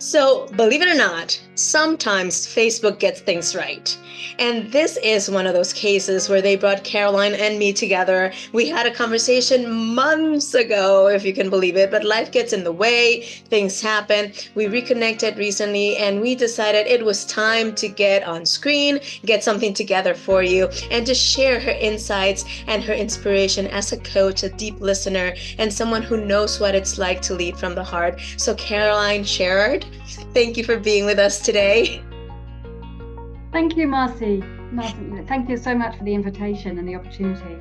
So, believe it or not, sometimes Facebook gets things right. And this is one of those cases where they brought Caroline and me together. We had a conversation months ago, if you can believe it, but life gets in the way, things happen. We reconnected recently and we decided it was time to get on screen, get something together for you, and to share her insights and her inspiration as a coach, a deep listener, and someone who knows what it's like to lead from the heart. So, Caroline Sherrard, thank you for being with us today. Thank you, Marcy. Thank you so much for the invitation and the opportunity.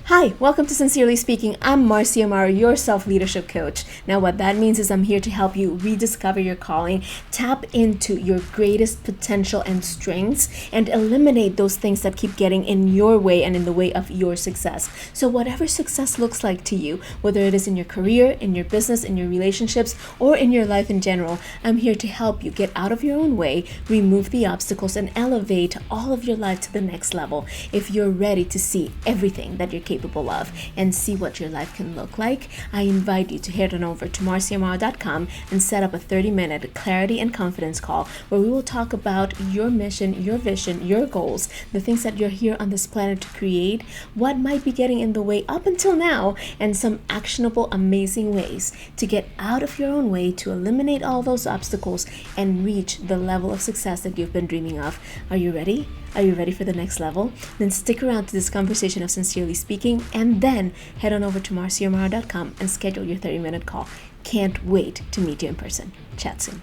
Hi, welcome to Sincerely Speaking. I'm Marcy Amaro, your self-leadership coach. Now what that means is I'm here to help you rediscover your calling, tap into your greatest potential and strengths, and eliminate those things that keep getting in your way and in the way of your success. So whatever success looks like to you, whether it is in your career, in your business, in your relationships, or in your life in general, I'm here to help you get out of your own way, remove the obstacles, and elevate all of your life to the next level. If you're ready to see everything that you're capable of and see what your life can look like, I invite you to head on over to marciamaro.com and set up a 30-minute clarity and confidence call where we will talk about your mission, your vision, your goals, the things that you're here on this planet to create, what might be getting in the way up until now, and some actionable, amazing ways to get out of your own way to eliminate all those obstacles and reach the level of success that you've been dreaming of. Are you ready? Are you ready for the next level? Then stick around to this conversation of Sincerely Speaking and then head on over to marciamaro.com and schedule your 30-minute call. Can't wait to meet you in person. Chat soon.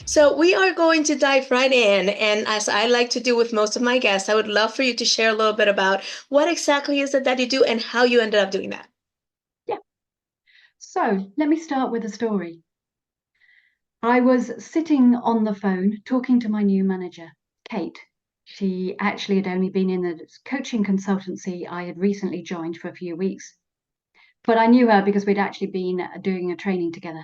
So, we are going to dive right in. And as I like to do with most of my guests, I would love for you to share a little bit about what exactly is it that you do and how you ended up doing that. Yeah. So let me start with a story. I was sitting on the phone talking to my new manager, Kate. She actually had only been in the coaching consultancy I had recently joined for a few weeks. But I knew her because we'd actually been doing a training together.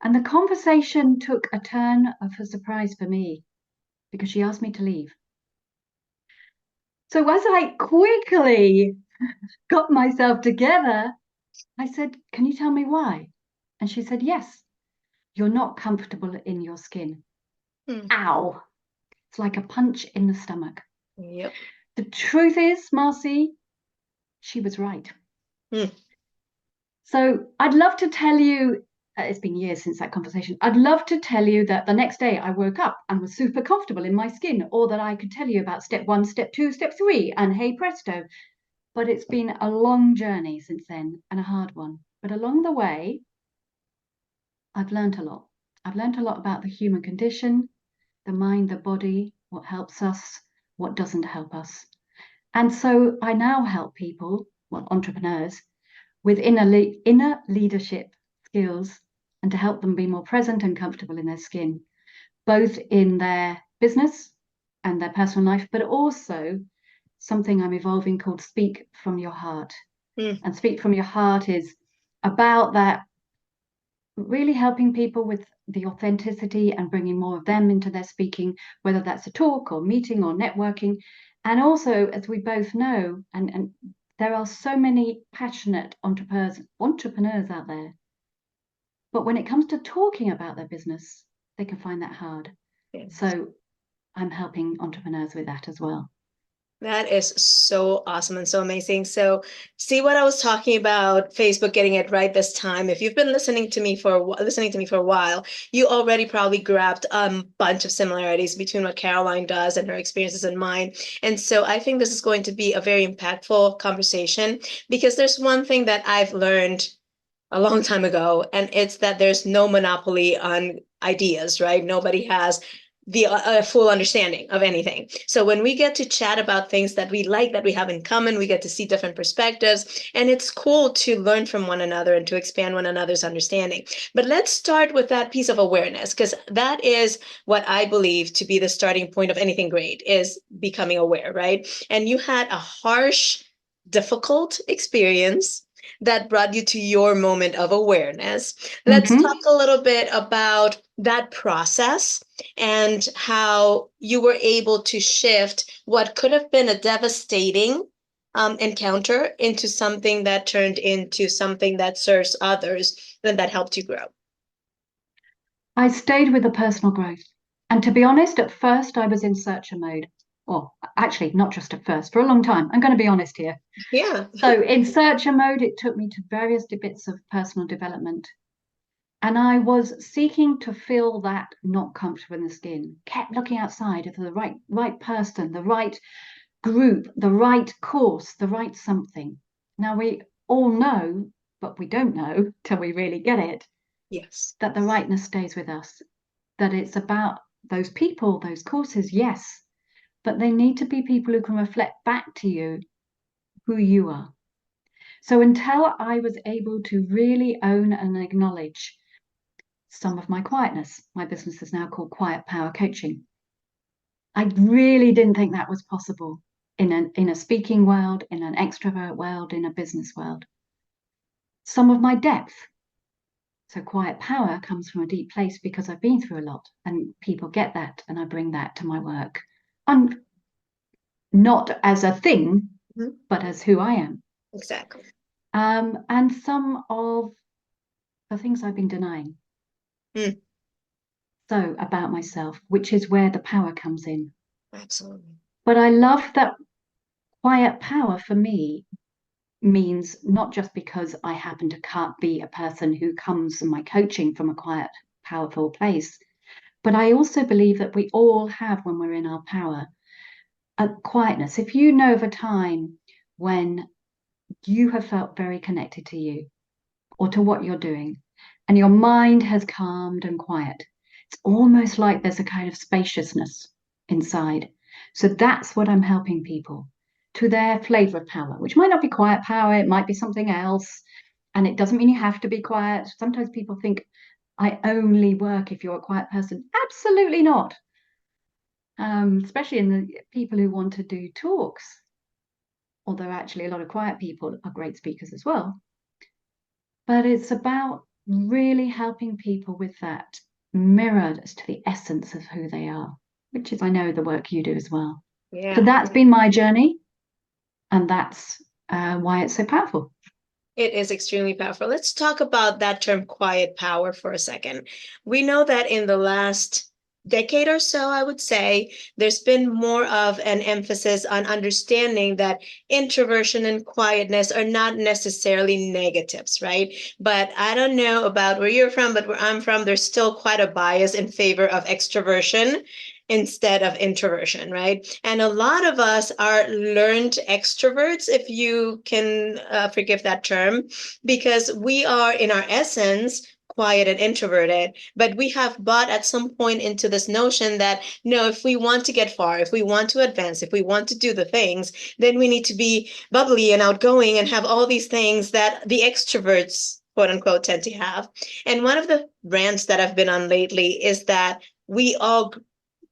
And the conversation took a turn of a surprise for me because she asked me to leave. So as I quickly got myself together, I said, "Can you tell me why?" And she said, "Yes, you're not comfortable in your skin." Hmm. Ow. It's like a punch in the stomach. Yep. The truth is, Marcy, she was right. Hmm. So I'd love to tell you, it's been years since that conversation. I'd love to tell you that the next day I woke up and was super comfortable in my skin, or that I could tell you about step 1, step 2, step 3, and hey presto. But it's been a long journey since then and a hard one. But along the way, I've learned a lot. I've learned a lot about the human condition, the mind, the body, what helps us, what doesn't help us. And so I now help people, well, entrepreneurs, with inner leadership skills and to help them be more present and comfortable in their skin, both in their business and their personal life, but also something I'm evolving called Speak from Your Heart. Hmm. And Speak from Your Heart is about that, really helping people with the authenticity and bringing more of them into their speaking, whether that's a talk or meeting or networking. And also, as we both know, and there are so many passionate entrepreneurs out there, but when it comes to talking about their business, they can find that hard. Yes. So I'm helping entrepreneurs with that as well. That is so awesome and so amazing. So, see what I was talking about, Facebook getting it right this time. If you've been listening to me for a while, you already probably grabbed a bunch of similarities between what Caroline does and her experiences and mine. And so, I think this is going to be a very impactful conversation because there's one thing that I've learned a long time ago, and it's that there's no monopoly on ideas, right? Nobody has the full understanding of anything. So when we get to chat about things that we like, that we have in common, we get to see different perspectives, and it's cool to learn from one another and to expand one another's understanding. But let's start with that piece of awareness, because that is what I believe to be the starting point of anything great, is becoming aware, right? And you had a harsh, difficult experience that brought you to your moment of awareness. Let's Mm-hmm. talk a little bit about that process and how you were able to shift what could have been a devastating encounter into something that turned into something that serves others and that helped you grow. I stayed with the personal growth. And to be honest, at first I was in searcher mode. Well, actually, not just at first, for a long time. I'm going to be honest here. Yeah. So in searcher mode, it took me to various bits of personal development. And I was seeking to feel that not comfortable in the skin, kept looking outside for the right person, the right group, the right course, the right something. Now we all know, but we don't know till we really get it, Yes. that the rightness stays with us, that it's about those people, those courses, yes, but they need to be people who can reflect back to you who you are. So until I was able to really own and acknowledge some of my quietness, my business is now called Quiet Power Coaching. I really didn't think that was possible in a speaking world, in an extrovert world, in a business world. Some of my depth. So quiet power comes from a deep place because I've been through a lot, and people get that, and I bring that to my work. And not as a thing, Mhm. but as who I am. Exactly. And some of the things I've been denying. Mm. So about myself, which is where the power comes in. Absolutely. But I love that quiet power for me means not just because I happen to be a person who comes in my coaching from a quiet, powerful place, but I also believe that we all have, when we're in our power, a quietness. If you know of a time when you have felt very connected to you or to what you're doing, and your mind has calmed and quiet, it's almost like there's a kind of spaciousness inside. So that's what I'm helping people to their flavor of power, which might not be quiet power, it might be something else. And it doesn't mean you have to be quiet. Sometimes people think, I only work if you're a quiet person. Absolutely not. Especially in the people who want to do talks, although actually a lot of quiet people are great speakers as well. But it's about really helping people with that mirrored as to the essence of who they are, which is, I know, the work you do as well. Yeah. So that's been my journey, and that's why it's so powerful. It is extremely powerful. Let's talk about that term quiet power for a second. We know that in the last decade or so, I would say, there's been more of an emphasis on understanding that introversion and quietness are not necessarily negatives, right? But I don't know about where you're from, but where I'm from, there's still quite a bias in favor of extroversion instead of introversion, right? And a lot of us are learned extroverts, if you can forgive that term, because we are in our essence quiet and introverted, but we have bought at some point into this notion that no, if we want to get far, if we want to advance, if we want to do the things, then we need to be bubbly and outgoing and have all these things that the extroverts, quote unquote, tend to have. And one of the rants that I've been on lately is that we all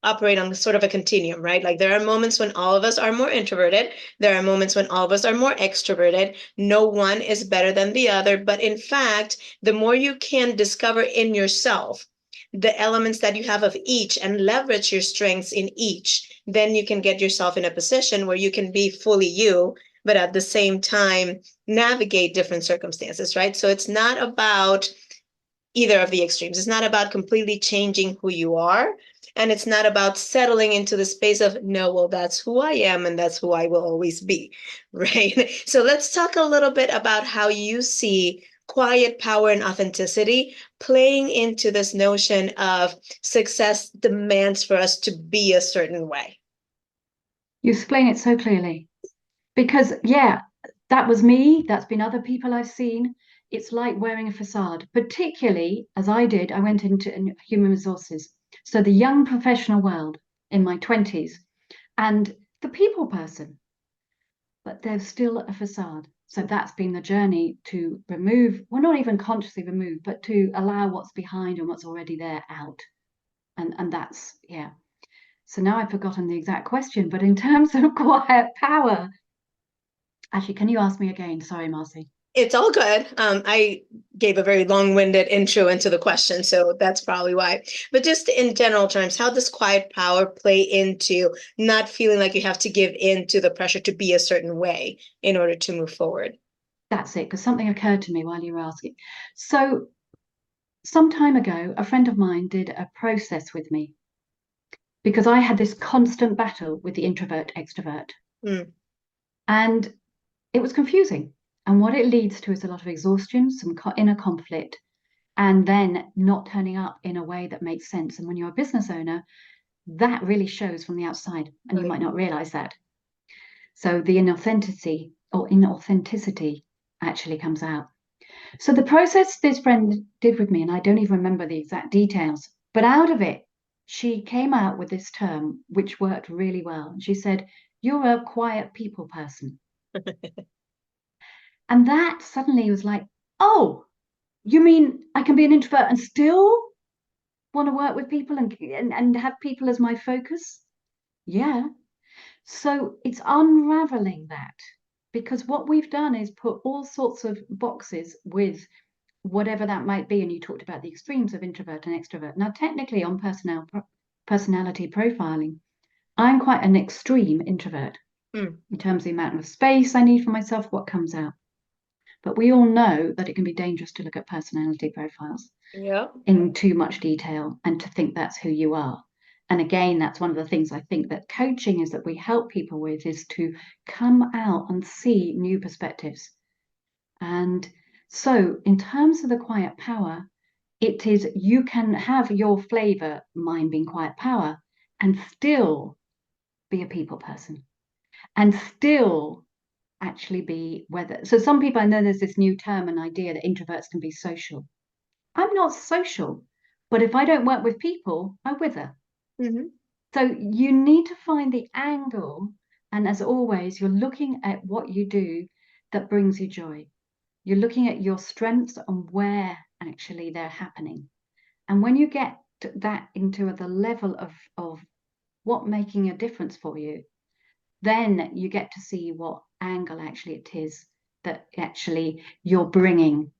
operate on sort of a continuum, right? Like there are moments when all of us are more introverted. There are moments when all of us are more extroverted. No one is better than the other. But in fact, the more you can discover in yourself the elements that you have of each and leverage your strengths in each, then you can get yourself in a position where you can be fully you, but at the same time, navigate different circumstances, right? So it's not about either of the extremes. It's not about completely changing who you are. And it's not about settling into the space of, no, well, that's who I am and that's who I will always be, right? So let's talk a little bit about how you see quiet power and authenticity playing into this notion of success demands for us to be a certain way. You explain it so clearly. Because, yeah, that was me. That's been other people I've seen. It's like wearing a facade, particularly as I did. I went into human resources. So the young professional world in my 20s and the people person, but there's still a facade. So that's been the journey to remove, well, not even consciously remove, but to allow what's behind and what's already there out. And that's, yeah. So now I've forgotten the exact question, but in terms of quiet power, actually, can you ask me again? Sorry, Marcy. It's all good. I gave a very long-winded intro into the question, so that's probably why. But just in general terms, how does quiet power play into not feeling like you have to give in to the pressure to be a certain way in order to move forward? That's it, because something occurred to me while you were asking. So some time ago, a friend of mine did a process with me because I had this constant battle with the introvert extrovert. Mm. And it was confusing. And what it leads to is a lot of exhaustion, some inner conflict, and then not turning up in a way that makes sense. And when you're a business owner, that really shows from the outside, and you Right. might not realize that. So the inauthenticity actually comes out. So the process this friend did with me, and I don't even remember the exact details, but out of it, she came out with this term which worked really well. She said, "You're a quiet people person." And that suddenly was like, oh, you mean I can be an introvert and still want to work with people and have people as my focus? Yeah. So it's unraveling that, because what we've done is put all sorts of boxes with whatever that might be. And you talked about the extremes of introvert and extrovert. Now, technically, on personality profiling, I'm quite an extreme introvert Mm. in terms of the amount of space I need for myself, what comes out. But we all know that it can be dangerous to look at personality profiles Yeah. in too much detail and to think that's who you are. And again, that's one of the things I think that coaching is that we help people with, is to come out and see new perspectives. And so in terms of the quiet power, it is, you can have your flavor, mine being quiet power, and still be a people person, and still actually be, whether, so some people, I know there's this new term and idea that introverts can be social. I'm not social, but if I don't work with people, I wither. Mm-hmm. So you need to find the angle. And as always, you're looking at what you do that brings you joy. You're looking at your strengths and where actually they're happening. And when you get that into the level of what making a difference for you, then you get to see what angle actually it is that actually you're bringing.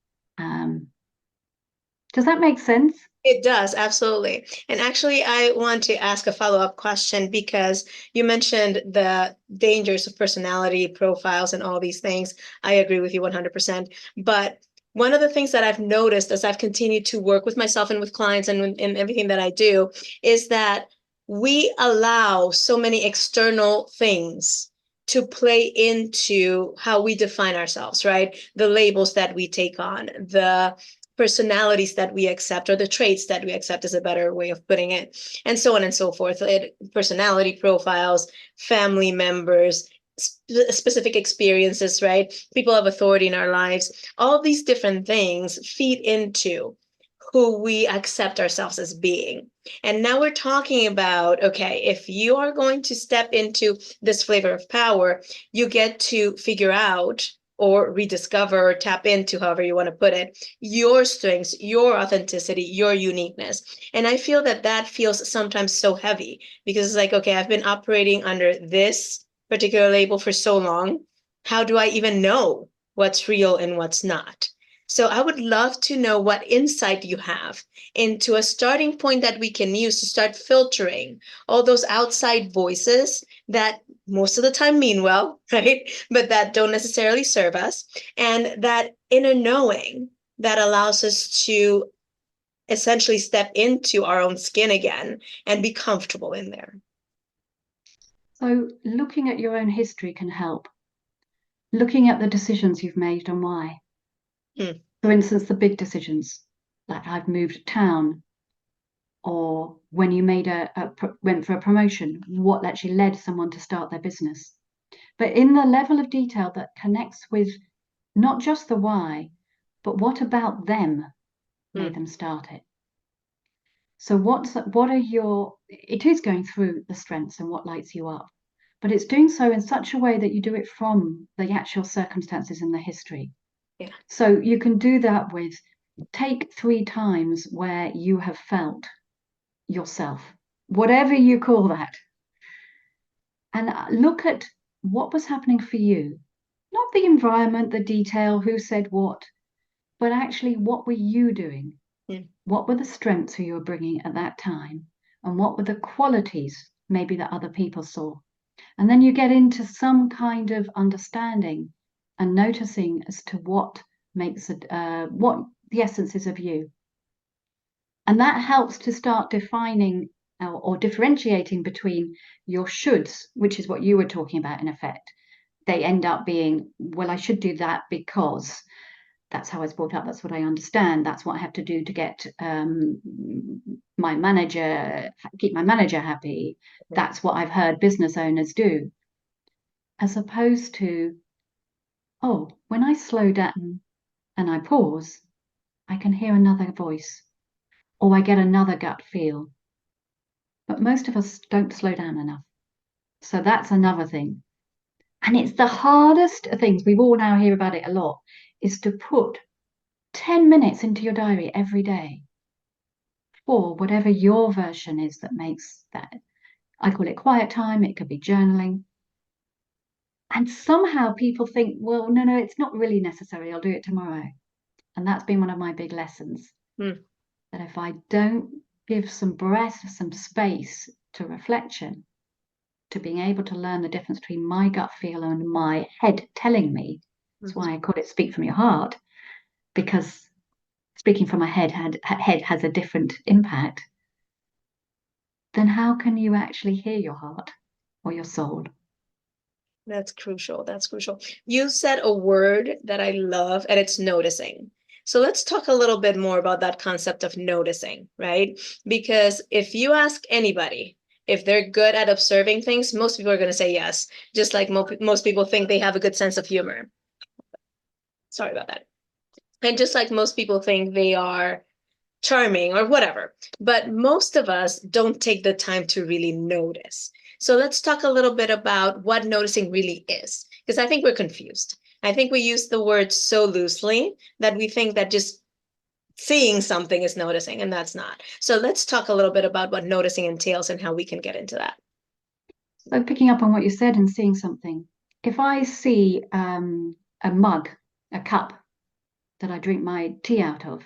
Does that make sense? It does, absolutely. And actually, I want to ask a follow-up question because you mentioned the dangers of personality profiles and all these things. I agree with you 100%. But one of the things that I've noticed as I've continued to work with myself and with clients and in everything that I do is that we allow so many external things to play into how we define ourselves, right? The labels that we take on, the personalities that we accept, or the traits that we accept is a better way of putting it, and so on and so forth. Personality profiles, family members, specific experiences, right? People of authority in our lives, all these different things feed into who we accept ourselves as being. And now we're talking about, okay, if you are going to step into this flavor of power, you get to figure out or rediscover or tap into, however you want to put it, your strengths, your authenticity, your uniqueness. And I feel that that feels sometimes so heavy because it's like, okay, I've been operating under this particular label for so long. How do I even know what's real and what's not? So I would love to know what insight you have into a starting point that we can use to start filtering all those outside voices that most of the time mean well, right? But that don't necessarily serve us. And that inner knowing that allows us to essentially step into our own skin again and be comfortable in there. So looking at your own history can help. Looking at the decisions you've made and why. Hmm. For instance, the big decisions, like I've moved town, or when you made went for a promotion, what actually led someone to start their business. But in the level of detail that connects with not just the why, but what about them made them start it. So what are your, it is going through the strengths and what lights you up, but it's doing so in such a way that you do it from the actual circumstances in the history. Yeah. So you can do that with, take 3 times where you have felt yourself, whatever you call that, and look at what was happening for you, not the environment, the detail, who said what, but actually what were you doing? What were the strengths you were bringing at that time? And what were the qualities maybe that other people saw? And then you get into some kind of understanding and noticing as to what makes it, what the essence is of you. And that helps to start defining or differentiating between your shoulds, which is what you were talking about in effect. They end up being, well, I should do that because that's how I was brought up. That's what I understand. That's what I have to do to get my manager, keep my manager happy. That's what I've heard business owners do. As opposed to, oh, when I slow down and I pause, I can hear another voice or I get another gut feel. But most of us don't slow down enough. So that's another thing. And it's the hardest of things, we all now hear about it a lot, is to put 10 minutes into your diary every day for whatever your version is that makes that. I call it quiet time, it could be journaling. And somehow people think, well, no, it's not really necessary. I'll do it tomorrow. And that's been one of my big lessons. That if I don't give some breath, some space to reflection, to being able to learn the difference between my gut feel and my head telling me. That's why I call it speak from your heart, because speaking from my head has a different impact. Then how can you actually hear your heart or your soul? That's crucial. That's crucial. You said a word that I love, and it's noticing. So let's talk a little bit more about that concept of noticing, right? Because if you ask anybody, if they're good at observing things, most people are going to say yes, just like most people think they have a good sense of humor. Sorry about that. And just like most people think they are charming or whatever, but most of us don't take the time to really notice. So let's talk a little bit about what noticing really is, because I think we're confused. I think we use the word so loosely that we think that just seeing something is noticing, and that's not. So let's talk a little bit about what noticing entails and how we can get into that. So picking up on what you said and seeing something, if I see a mug, a cup that I drink my tea out of,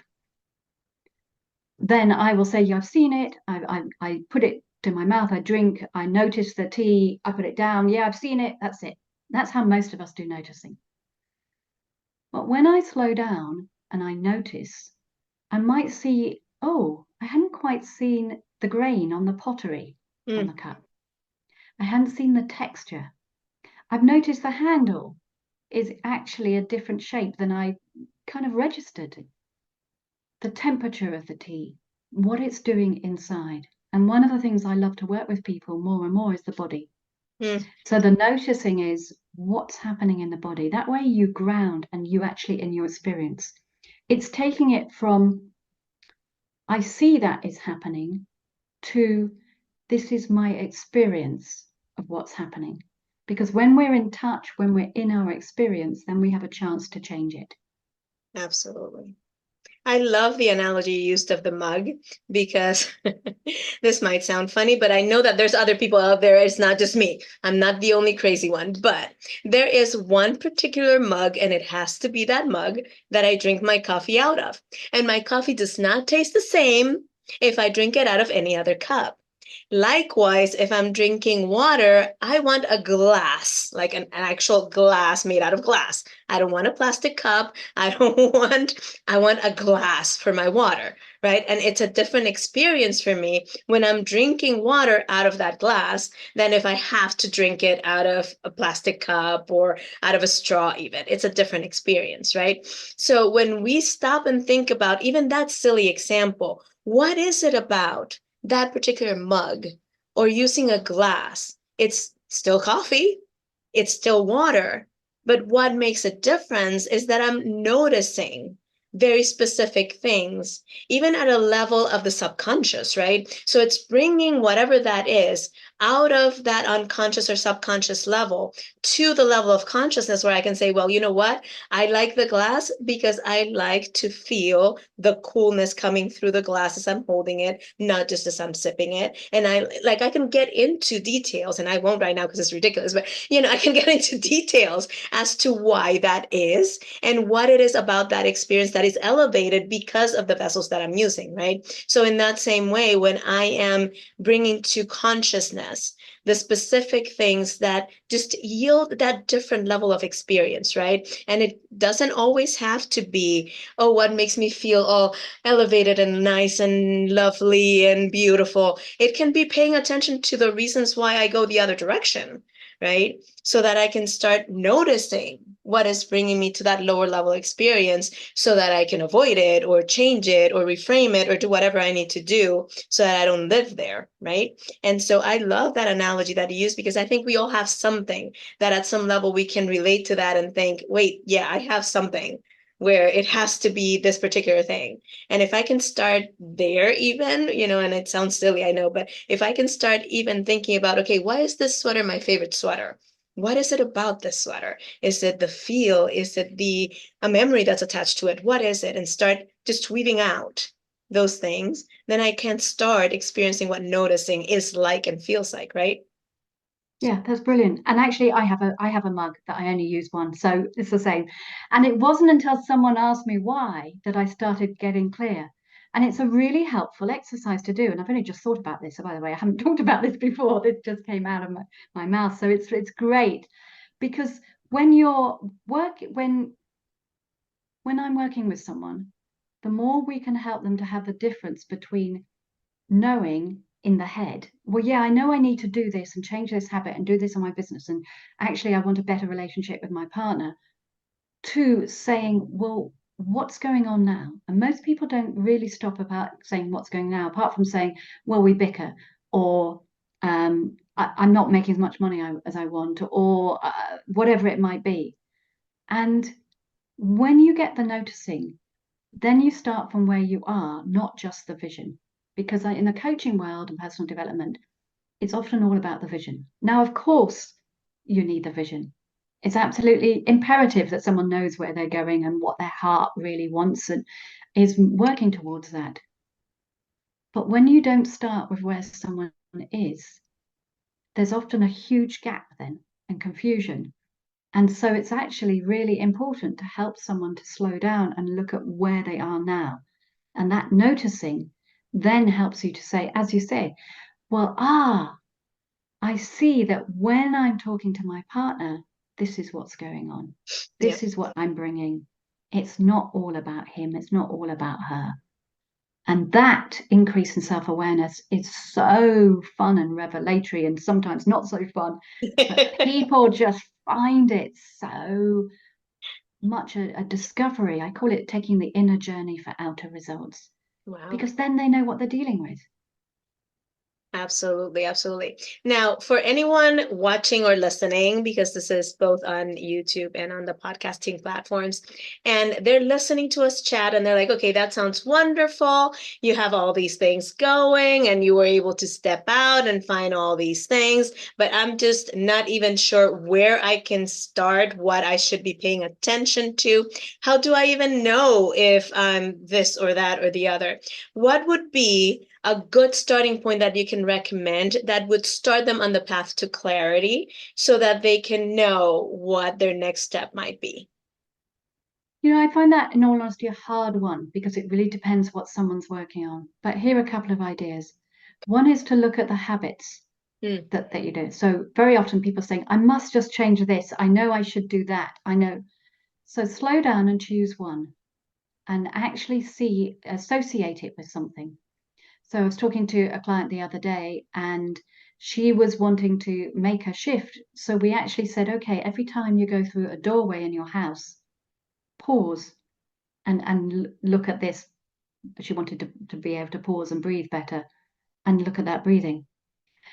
then I will say, yeah, I've seen it. I put it to my mouth, I drink, I notice the tea, I put it down. Yeah, I've seen it. That's it. That's how most of us do noticing. But when I slow down and I notice, I might see, oh, I hadn't quite seen the grain on the pottery on the cup. I hadn't seen the texture. I've noticed the handle is actually a different shape than I kind of registered. The temperature of the tea, what it's doing inside. And one of the things I love to work with people more and more is the body. So the noticing is what's happening in the body. That way you ground and you actually in your experience. It's taking it from, I see that is happening, to this is my experience of what's happening. Because when we're in touch, when we're in our experience, then we have a chance to change it. Absolutely. I love the analogy you used of the mug, because this might sound funny, but I know that there's other people out there. It's not just me. I'm not the only crazy one, but there is one particular mug, and it has to be that mug that I drink my coffee out of. And my coffee does not taste the same if I drink it out of any other cup. Likewise, if I'm drinking water, I want a glass, like an actual glass made out of glass. I don't want a plastic cup. I want a glass for my water, right? And it's a different experience for me when I'm drinking water out of that glass than if I have to drink it out of a plastic cup or out of a straw even. It's a different experience, right? So when we stop and think about even that silly example, what is it about that particular mug or using a glass? It's still coffee, it's still water, but what makes a difference is that I'm noticing very specific things, even at a level of the subconscious, right? So it's bringing whatever that is out of that unconscious or subconscious level to the level of consciousness where I can say, well, you know what? I like the glass because I like to feel the coolness coming through the glass as I'm holding it, not just as I'm sipping it. And I can get into details, and I won't right now because it's ridiculous, but I can get into details as to why that is and what it is about that experience that is elevated because of the vessels that I'm using, right? So in that same way, when I am bringing to consciousness awareness, the specific things that just yield that different level of experience, right? And it doesn't always have to be, oh, what makes me feel all elevated and nice and lovely and beautiful. It can be paying attention to the reasons why I go the other direction, right? So that I can start noticing what is bringing me to that lower level experience so that I can avoid it or change it or reframe it or do whatever I need to do so that I don't live there, right? And so I love that analogy that you use, because I think we all have something that at some level we can relate to that and think, wait, yeah, I have something where it has to be this particular thing. And if I can start there even, and it sounds silly, I know, but if I can start even thinking about, okay, why is this sweater my favorite sweater? What is it about this sweater? Is it the feel? Is it a memory that's attached to it? What is it? And start just weaving out those things, then I can start experiencing what noticing is like and feels like, right? Yeah, that's brilliant. And actually, I have a mug that I only use once, so it's the same. And it wasn't until someone asked me why that I started getting clear. And it's a really helpful exercise to do. And I've only just thought about this. So by the way, I haven't talked about this before. This just came out of my mouth. So it's great, because when when I'm working with someone, the more we can help them to have the difference between knowing in the head, well, yeah, I know I need to do this and change this habit and do this in my business, and actually I want a better relationship with my partner, to saying, well, what's going on now? And most people don't really stop about saying what's going now, apart from saying, well, we bicker, or I'm not making as much money as I want, or whatever it might be. And when you get the noticing, then you start from where you are, not just the vision. Because in the coaching world and personal development, it's often all about the vision. Now, of course, you need the vision. It's absolutely imperative that someone knows where they're going and what their heart really wants and is working towards that. But when you don't start with where someone is, there's often a huge gap then and confusion. And so it's actually really important to help someone to slow down and look at where they are now. And that noticing then helps you to say, as you say, well, I see that when I'm talking to my partner, this is what's going on. This is what I'm bringing. It's not all about him. It's not all about her. And that increase in self-awareness is so fun and revelatory, and sometimes not so fun. But people just find it so much a discovery. I call it taking the inner journey for outer results. Wow. Because then they know what they're dealing with. Absolutely, absolutely. Now, for anyone watching or listening, because this is both on YouTube and on the podcasting platforms, and they're listening to us chat and they're like, okay, that sounds wonderful. You have all these things going and you were able to step out and find all these things, but I'm just not even sure where I can start, what I should be paying attention to. How do I even know if I'm this or that or the other? What would be a good starting point that you can recommend that would start them on the path to clarity so that they can know what their next step might be? I find that, in all honesty, a hard one, because it really depends what someone's working on. But here are a couple of ideas. One is to look at the habits that you do. So very often people saying, I must just change this. I know I should do that. I know. So slow down and choose one and actually associate it with something. So I was talking to a client the other day, and she was wanting to make a shift. So we actually said, okay, every time you go through a doorway in your house, pause and look at this. She wanted to be able to pause and breathe better and look at that breathing.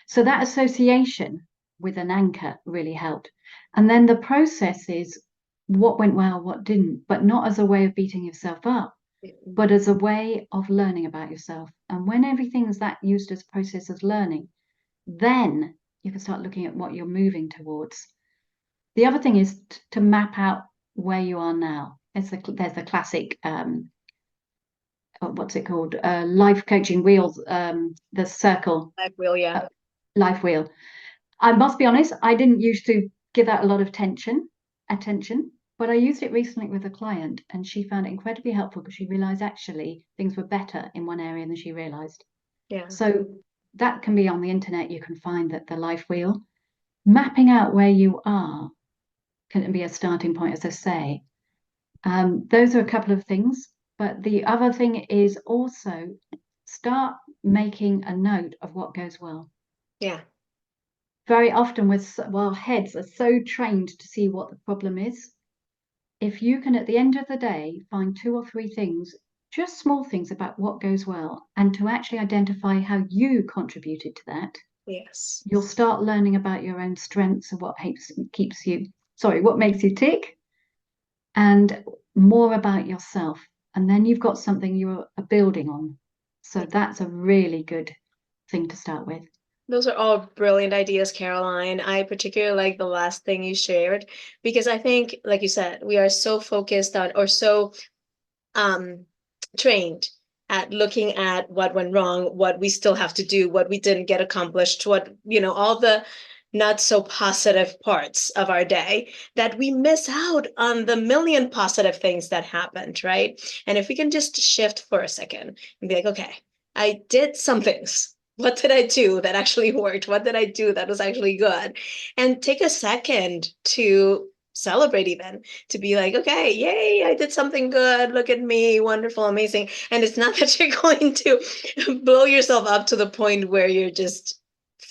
So that association with an anchor really helped. And then the process is what went well, what didn't, but not as a way of beating yourself up, but as a way of learning about yourself. And when everything's that used as process of learning, then you can start looking at what you're moving towards. The other thing is to map out where you are now. There's the classic, what's it called? Life coaching wheels, the circle. Life wheel, yeah. Life wheel. I must be honest, I didn't used to give that a lot of attention, but I used it recently with a client, and she found it incredibly helpful because she realized actually things were better in one area than she realized. Yeah. So that can be on the internet. You can find that the life wheel. Mapping out where you are can be a starting point, as I say. Those are a couple of things. But the other thing is also start making a note of what goes well. Yeah. Very often our heads are so trained to see what the problem is. If you can, at the end of the day, find 2 or 3 things, just small things about what goes well, and to actually identify how you contributed to that, Yes. you'll start learning about your own strengths and what makes you tick, and more about yourself. And then you've got something you're building on. So that's a really good thing to start with. Those are all brilliant ideas, Caroline. I particularly like the last thing you shared, because I think, like you said, we are so focused on, or so trained at looking at what went wrong, what we still have to do, what we didn't get accomplished, all the not so positive parts of our day, that we miss out on the million positive things that happened, right? And if we can just shift for a second and be like, okay, I did some things. What did I do that actually worked? What did I do that was actually good? And take a second to celebrate, even to be like, okay, yay, I did something good. Look at me, wonderful, amazing. And it's not that you're going to blow yourself up to the point where you're just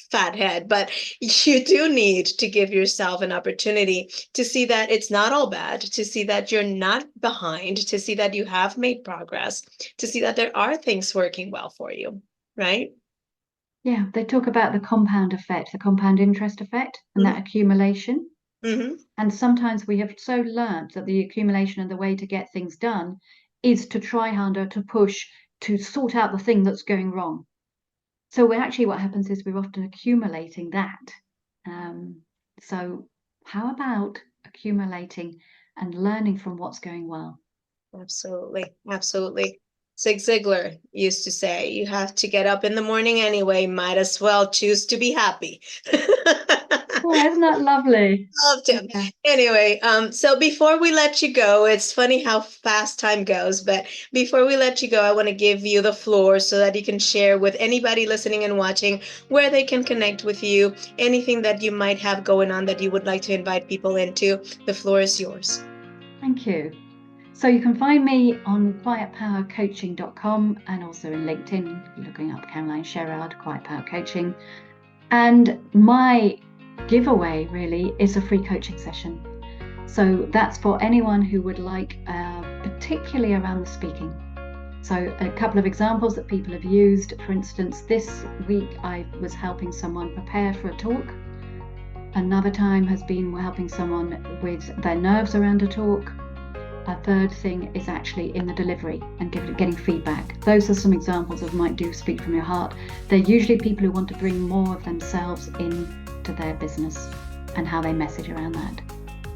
fat head, but you do need to give yourself an opportunity to see that it's not all bad, to see that you're not behind, to see that you have made progress, to see that there are things working well for you, right? Yeah, they talk about the compound effect, the compound interest effect, and that accumulation. Mm-hmm. And sometimes we have so learned that the accumulation and the way to get things done is to try harder, to push, to sort out the thing that's going wrong. So what happens is we're often accumulating that. So how about accumulating and learning from what's going well? Absolutely. Absolutely. Zig Ziglar used to say, you have to get up in the morning anyway, might as well choose to be happy. Oh, isn't that lovely? Loved him. Yeah. Anyway, so before we let you go, it's funny how fast time goes, but before we let you go, I want to give you the floor so that you can share with anybody listening and watching where they can connect with you, anything that you might have going on that you would like to invite people into. The floor is yours. Thank you. So you can find me on quietpowercoaching.com and also in LinkedIn, looking up Caroline Sherrard, Quiet Power Coaching. And my giveaway really is a free coaching session. So that's for anyone who would like, particularly around the speaking. So a couple of examples that people have used. For instance, this week I was helping someone prepare for a talk. Another time has been helping someone with their nerves around a talk. A third thing is actually in the delivery and getting feedback. Those are some examples of might do speak from your heart. They're usually people who want to bring more of themselves into their business and how they message around that.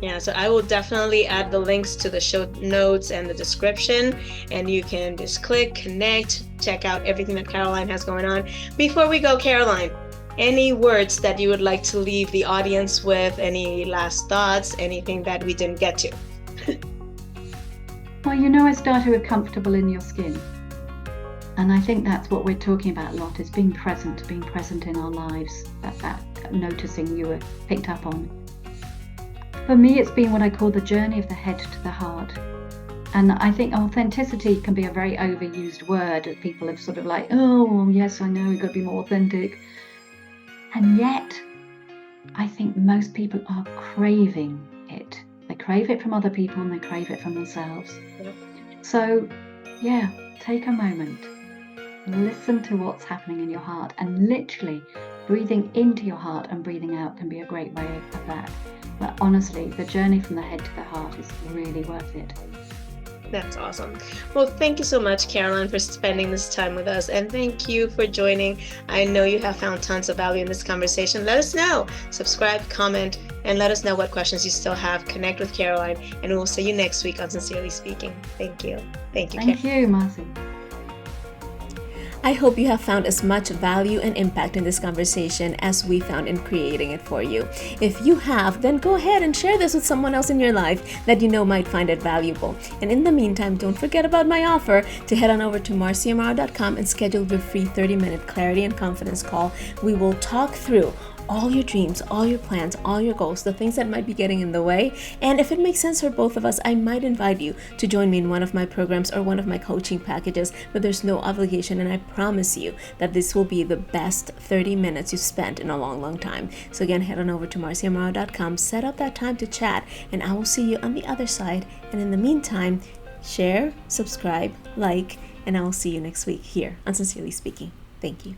Yeah, so I will definitely add the links to the show notes and the description, and you can just click, connect, check out everything that Caroline has going on. Before we go, Caroline, any words that you would like to leave the audience with, any last thoughts, anything that we didn't get to? Well, I started with comfortable in your skin. And I think that's what we're talking about a lot, is being present in our lives, that noticing you were picked up on. For me, it's been what I call the journey of the head to the heart. And I think authenticity can be a very overused word that people have sort of like, oh, yes, I know, we've got to be more authentic. And yet, I think most people are craving it. They crave it from other people and they crave it from themselves. Yep. So, yeah, take a moment, listen to what's happening in your heart, and literally breathing into your heart and breathing out can be a great way of that. But honestly, the journey from the head to the heart is really worth it. That's awesome. Well, thank you so much, Caroline, for spending this time with us. And thank you for joining. I know you have found tons of value in this conversation. Let us know. Subscribe, comment, and let us know what questions you still have. Connect with Caroline, and we'll see you next week on Sincerely Speaking. Thank you. Thank you, Thank you, Marcy. I hope you have found as much value and impact in this conversation as we found in creating it for you. If you have, then go ahead and share this with someone else in your life that you know might find it valuable. And in the meantime, don't forget about my offer to head on over to marciamaro.com and schedule your free 30-minute clarity and confidence call. We will talk through all your dreams, all your plans, all your goals, the things that might be getting in the way. And if it makes sense for both of us, I might invite you to join me in one of my programs or one of my coaching packages, but there's no obligation. And I promise you that this will be the best 30 minutes you've spent in a long, long time. So again, head on over to marciamaro.com, set up that time to chat, and I will see you on the other side. And in the meantime, share, subscribe, like, and I will see you next week here on Sincerely Speaking. Thank you.